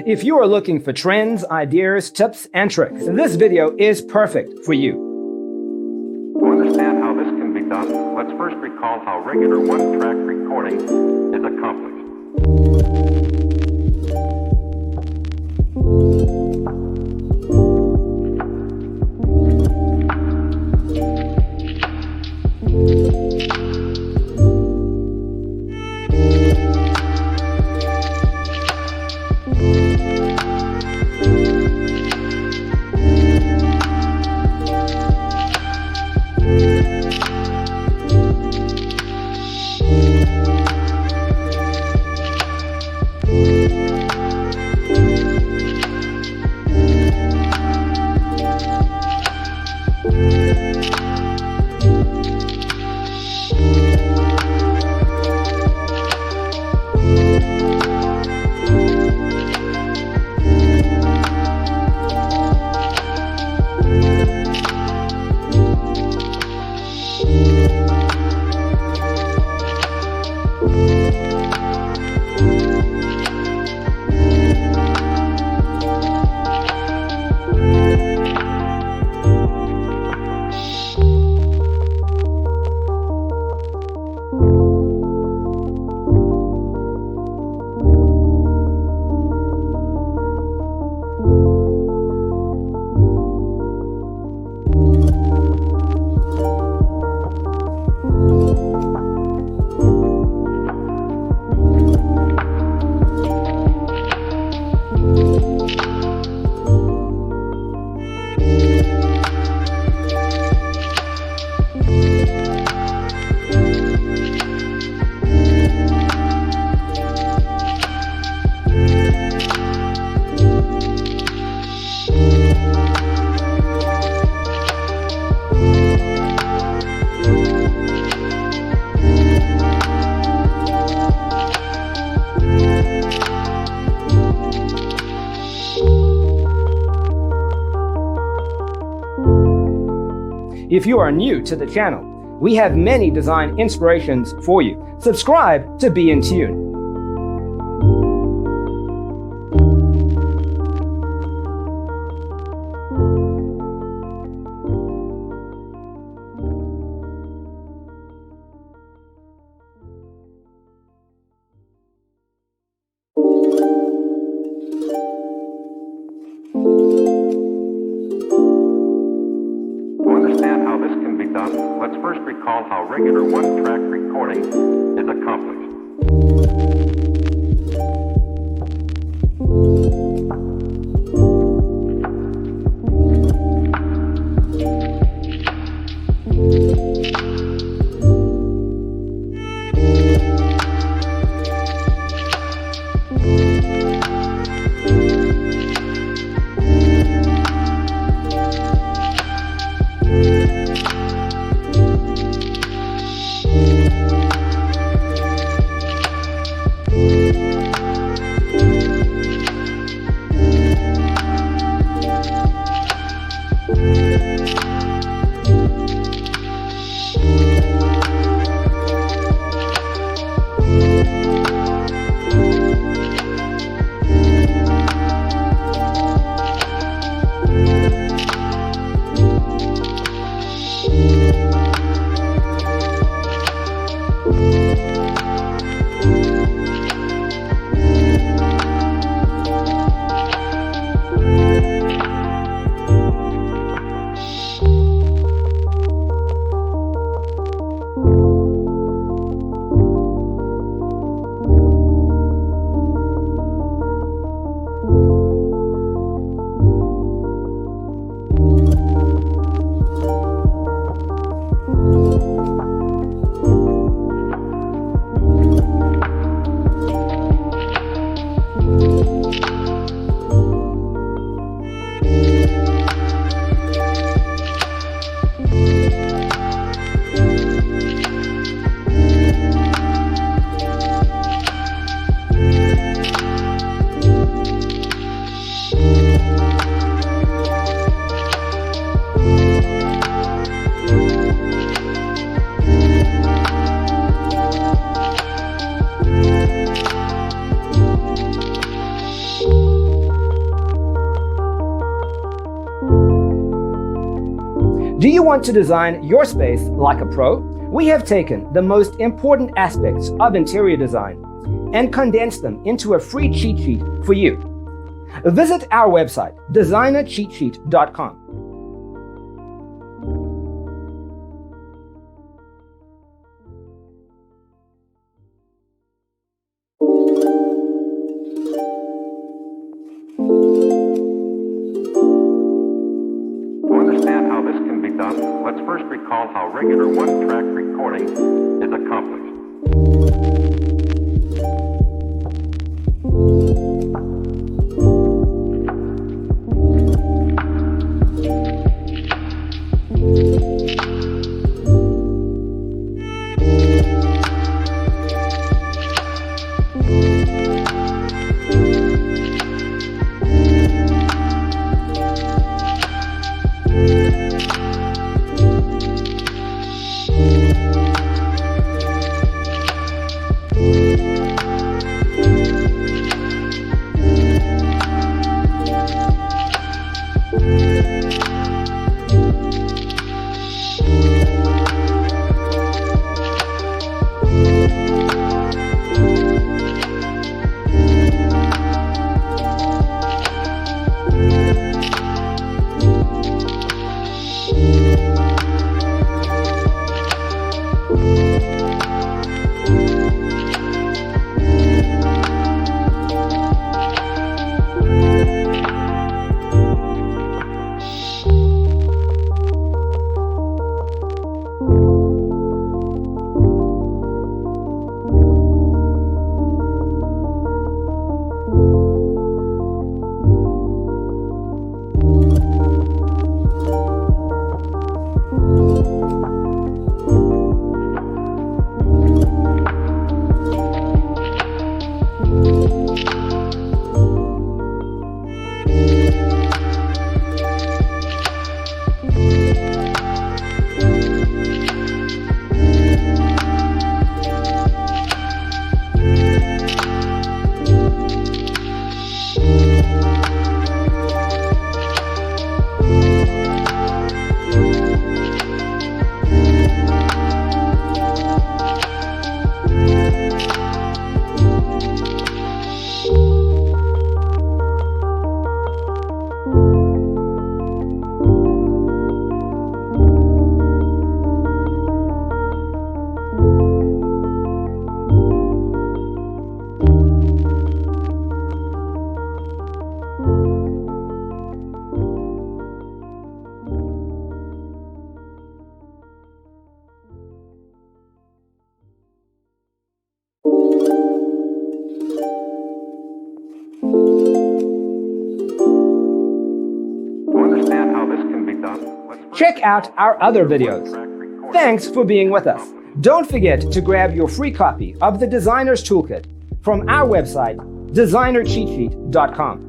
If you are looking for trends, ideas, tips, and tricks, this video is perfect for you. To understand how this can be done, let's first recall how regular one-track recording is accomplished. If you are new to the channel, we have many design inspirations for you. Subscribe to be in tune. Let's first recall how regular one-track recording is accomplished. Do you want to design your space like a pro? We have taken the most important aspects of interior design and condensed them into a free cheat sheet for you. Visit our website, designercheatsheet.com. To understand how this can be done, let's first recall how regular one-track recording is accomplished. Check out our other videos. Thanks for being with us. Don't forget to grab your free copy of the Designer's Toolkit from our website, designercheatsheet.com.